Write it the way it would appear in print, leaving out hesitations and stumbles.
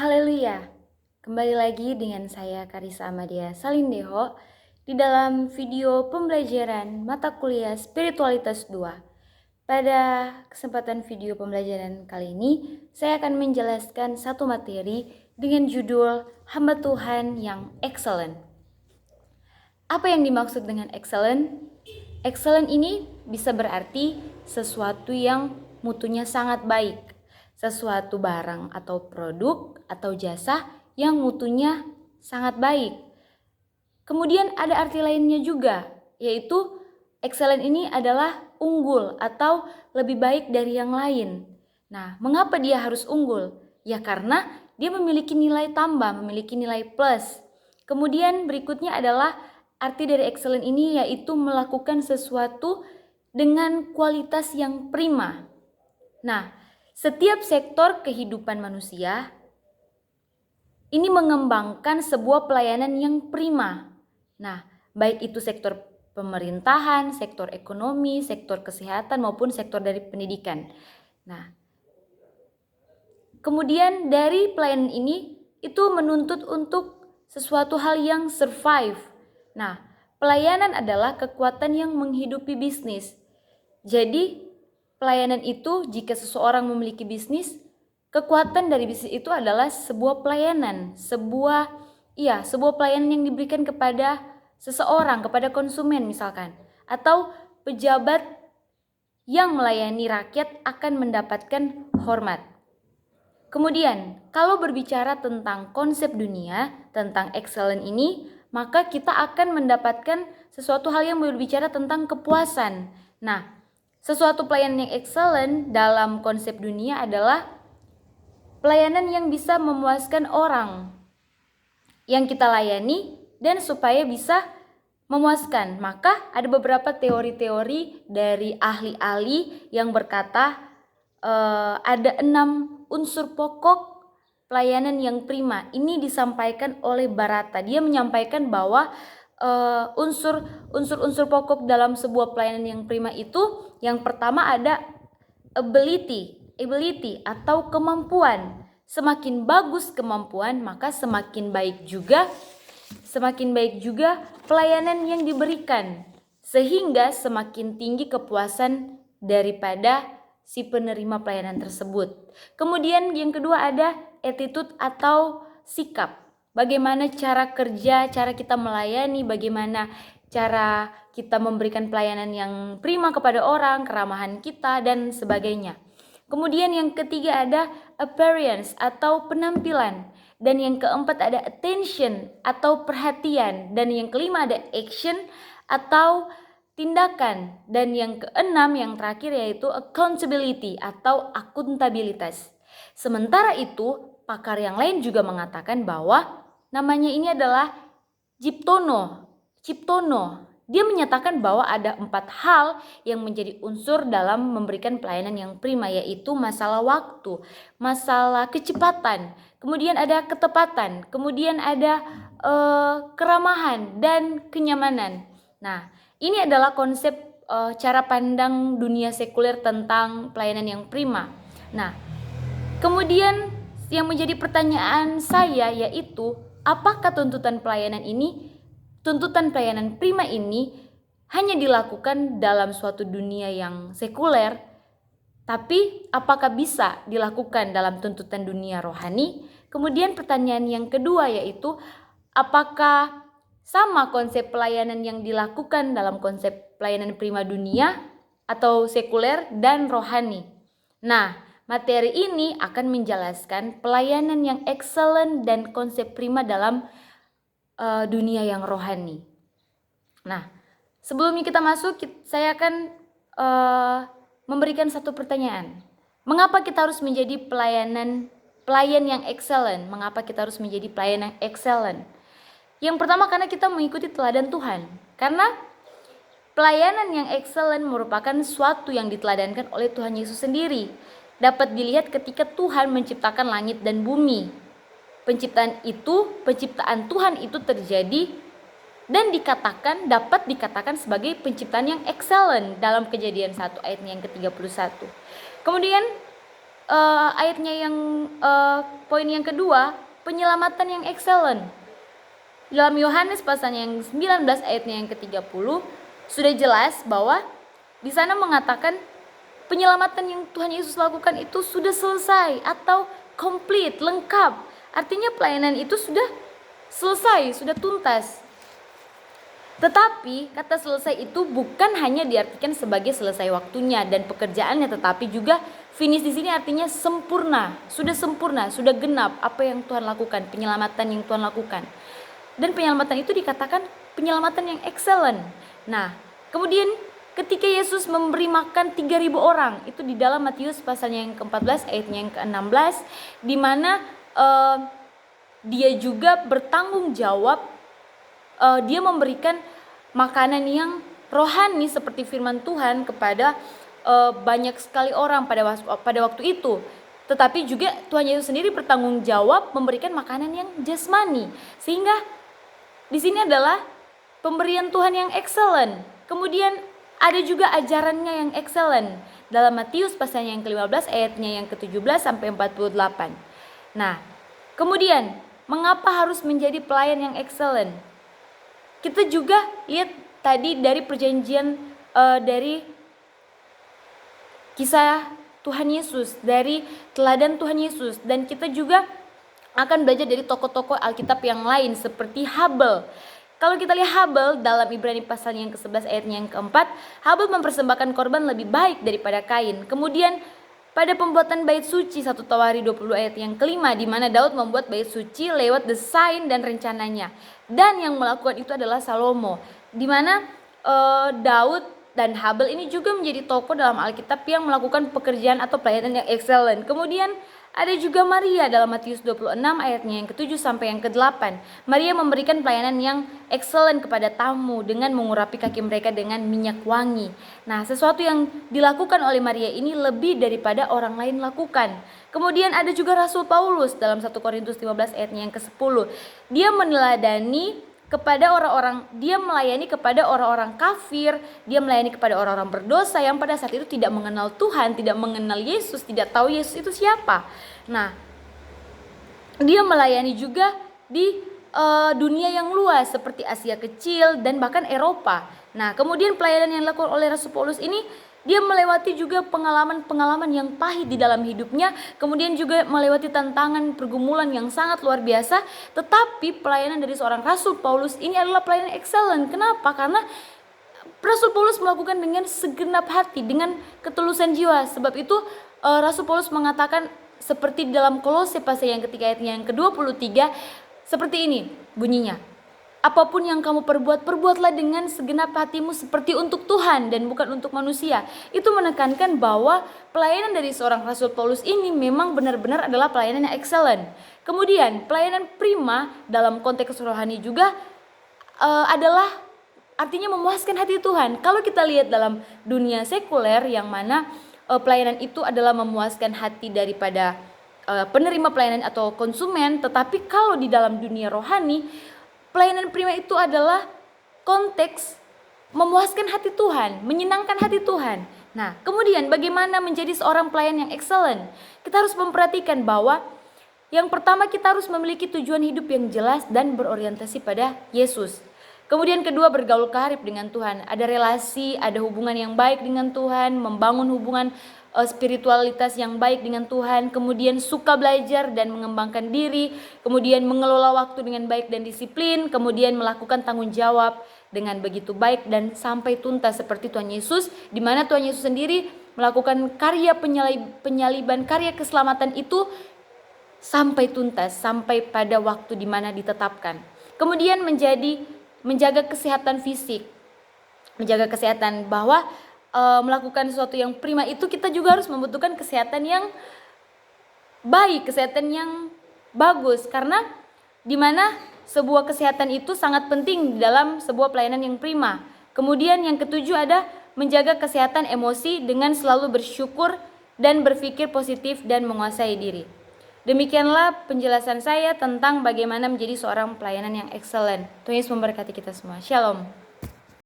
Haleluya, kembali lagi dengan saya Karissa Amadia Salindeho di dalam video pembelajaran mata kuliah Spiritualitas 2. Pada kesempatan video pembelajaran kali ini, saya akan menjelaskan satu materi dengan judul Hamba Tuhan yang Excellent. Apa yang dimaksud dengan excellent? Excellent ini bisa berarti sesuatu yang mutunya sangat baik, sesuatu barang atau produk atau jasa yang mutunya sangat baik. Kemudian ada arti lainnya juga, yaitu excellent ini adalah unggul atau lebih baik dari yang lain. Nah, mengapa dia harus unggul? Ya karena dia memiliki nilai tambah, memiliki nilai plus. Kemudian berikutnya adalah arti dari excellent ini yaitu melakukan sesuatu dengan kualitas yang prima. Nah, setiap sektor kehidupan manusia ini mengembangkan sebuah pelayanan yang prima. Nah, baik itu sektor pemerintahan, sektor ekonomi, sektor kesehatan maupun sektor dari pendidikan. Nah, kemudian dari pelayanan ini itu menuntut untuk sesuatu hal yang survive. Nah, pelayanan adalah kekuatan yang menghidupi bisnis. Jadi, pelayanan itu jika seseorang memiliki bisnis, kekuatan dari bisnis itu adalah sebuah pelayanan, sebuah pelayanan yang diberikan kepada seseorang, kepada konsumen misalkan, atau pejabat yang melayani rakyat akan mendapatkan hormat. Kemudian, kalau berbicara tentang konsep dunia, tentang excellent ini, maka kita akan mendapatkan sesuatu hal yang berbicara tentang kepuasan. Nah, sesuatu pelayanan yang excellent dalam konsep dunia adalah pelayanan yang bisa memuaskan orang yang kita layani dan supaya bisa memuaskan. Maka ada beberapa teori-teori dari ahli-ahli yang berkata ada 6 unsur pokok pelayanan yang prima. Ini disampaikan oleh Barata. Dia menyampaikan bahwa unsur-unsur pokok dalam sebuah pelayanan yang prima itu yang pertama ada ability atau kemampuan. Semakin bagus kemampuan, maka semakin baik juga pelayanan yang diberikan, sehingga semakin tinggi kepuasan daripada si penerima pelayanan tersebut. Kemudian yang kedua ada attitude atau sikap. Bagaimana cara kerja, cara kita melayani, bagaimana cara kita memberikan pelayanan yang prima kepada orang, keramahan kita dan sebagainya. Kemudian yang ketiga ada appearance atau penampilan. Dan yang keempat ada attention atau perhatian. Dan yang kelima ada action atau tindakan. Dan yang keenam yang terakhir yaitu accountability atau akuntabilitas. Sementara itu pakar yang lain juga mengatakan bahwa namanya ini adalah Ciptono. Dia menyatakan bahwa ada 4 hal yang menjadi unsur dalam memberikan pelayanan yang prima, yaitu masalah waktu, masalah kecepatan, kemudian ada ketepatan, kemudian ada keramahan dan kenyamanan. Nah, ini adalah konsep cara pandang dunia sekuler tentang pelayanan yang prima. Nah, kemudian yang menjadi pertanyaan saya yaitu apakah tuntutan pelayanan prima ini hanya dilakukan dalam suatu dunia yang sekuler, tapi apakah bisa dilakukan dalam tuntutan dunia rohani? Kemudian pertanyaan yang kedua yaitu apakah sama konsep pelayanan yang dilakukan dalam konsep pelayanan prima dunia atau sekuler dan rohani? Nah, materi ini akan menjelaskan pelayanan yang excellent dan konsep prima dalam dunia yang rohani. Nah, sebelumnya kita masuk, saya akan memberikan satu pertanyaan. Mengapa kita harus menjadi pelayan yang excellent? Mengapa kita harus menjadi pelayan yang excellent? Yang pertama karena kita mengikuti teladan Tuhan. Karena pelayanan yang excellent merupakan suatu yang diteladankan oleh Tuhan Yesus sendiri. Dapat dilihat ketika Tuhan menciptakan langit dan bumi. Penciptaan Tuhan itu terjadi dan dapat dikatakan sebagai penciptaan yang excellent dalam Kejadian 1 ayat yang ke-31. Kemudian ayatnya yang poin yang kedua, penyelamatan yang excellent. Dalam Yohanes pasal yang 19 ayatnya yang ke-30 sudah jelas bahwa di sana mengatakan penyelamatan yang Tuhan Yesus lakukan itu sudah selesai atau complete, lengkap. Artinya pelayanan itu sudah selesai, sudah tuntas. Tetapi kata selesai itu bukan hanya diartikan sebagai selesai waktunya dan pekerjaannya, tetapi juga finish di sini artinya sempurna, sudah genap apa yang Tuhan lakukan, penyelamatan yang Tuhan lakukan. Dan penyelamatan itu dikatakan penyelamatan yang excellent. Nah, kemudian ketika Yesus memberi makan 3.000 orang, itu di dalam Matius pasalnya yang ke-14 ayatnya yang ke-16, di mana dia juga bertanggung jawab, dia memberikan makanan yang rohani seperti firman Tuhan kepada banyak sekali orang pada waktu itu. Tetapi juga Tuhan Yesus sendiri bertanggung jawab memberikan makanan yang jasmani, sehingga di sini adalah pemberian Tuhan yang excellent. Kemudian ada juga ajarannya yang excellent dalam Matius pasalnya yang ke-15 ayatnya yang ke-17 sampai 48. Nah, kemudian mengapa harus menjadi pelayan yang excellent? Kita juga lihat tadi dari perjanjian, dari kisah Tuhan Yesus, dari teladan Tuhan Yesus, dan kita juga akan belajar dari tokoh-tokoh Alkitab yang lain seperti Habel. Kalau kita lihat Habel dalam Ibrani pasal yang ke-11 ayatnya yang ke-4, Habel mempersembahkan korban lebih baik daripada Kain. Kemudian pada pembuatan bait suci 1 Tawari 20 ayat yang ke-5, di mana Daud membuat bait suci lewat desain dan rencananya. Dan yang melakukan itu adalah Salomo, di mana Daud dan Habel ini juga menjadi tokoh dalam Alkitab yang melakukan pekerjaan atau pelayanan yang excellent. Kemudian ada juga Maria dalam Matius 26 ayatnya yang ke-7 sampai yang ke-8. Maria memberikan pelayanan yang excellent kepada tamu dengan mengurapi kaki mereka dengan minyak wangi. Nah, sesuatu yang dilakukan oleh Maria ini lebih daripada orang lain lakukan. Kemudian ada juga Rasul Paulus dalam 1 Korintus 15 ayatnya yang ke-10. Dia meneladani kepada dia melayani kepada orang-orang kafir, dia melayani kepada orang-orang berdosa yang pada saat itu tidak mengenal Tuhan, tidak mengenal Yesus, tidak tahu Yesus itu siapa. Nah, dia melayani juga di dunia yang luas seperti Asia Kecil dan bahkan Eropa. Nah, kemudian pelayanan yang dilakukan oleh Rasul Paulus ini, dia melewati juga pengalaman-pengalaman yang pahit di dalam hidupnya, kemudian juga melewati tantangan pergumulan yang sangat luar biasa. Tetapi pelayanan dari seorang Rasul Paulus ini adalah pelayanan excellent. Kenapa? Karena Rasul Paulus melakukan dengan segenap hati, dengan ketulusan jiwa. Sebab itu Rasul Paulus mengatakan seperti dalam Kolose pasal yang ketiga ayat yang ke-23, seperti ini bunyinya. Apapun yang kamu perbuat, perbuatlah dengan segenap hatimu seperti untuk Tuhan dan bukan untuk manusia. Itu menekankan bahwa pelayanan dari seorang Rasul Paulus ini memang benar-benar adalah pelayanan yang excellent. Kemudian pelayanan prima dalam konteks rohani juga adalah artinya memuaskan hati Tuhan. Kalau kita lihat dalam dunia sekuler yang mana pelayanan itu adalah memuaskan hati daripada penerima pelayanan atau konsumen, tetapi kalau di dalam dunia rohani, pelayanan prima itu adalah konteks memuaskan hati Tuhan, menyenangkan hati Tuhan. Nah, kemudian bagaimana menjadi seorang pelayan yang excellent? Kita harus memperhatikan bahwa yang pertama kita harus memiliki tujuan hidup yang jelas dan berorientasi pada Yesus. Kemudian kedua, bergaul karib dengan Tuhan. Ada relasi, ada hubungan yang baik dengan Tuhan, membangun hubungan spiritualitas yang baik dengan Tuhan, kemudian suka belajar dan mengembangkan diri, kemudian mengelola waktu dengan baik dan disiplin, kemudian melakukan tanggung jawab dengan begitu baik dan sampai tuntas seperti Tuhan Yesus, di mana Tuhan Yesus sendiri melakukan karya penyaliban, karya keselamatan itu sampai tuntas, sampai pada waktu di mana ditetapkan. Kemudian menjaga kesehatan fisik, menjaga kesehatan, bahwa melakukan sesuatu yang prima itu kita juga harus membutuhkan kesehatan yang baik, kesehatan yang bagus, karena dimana sebuah kesehatan itu sangat penting dalam sebuah pelayanan yang prima. Kemudian yang ketujuh ada menjaga kesehatan emosi dengan selalu bersyukur dan berpikir positif dan menguasai diri. Demikianlah penjelasan saya tentang bagaimana menjadi seorang pelayanan yang excellent. Tuhan Yesus memberkati kita semua. Shalom.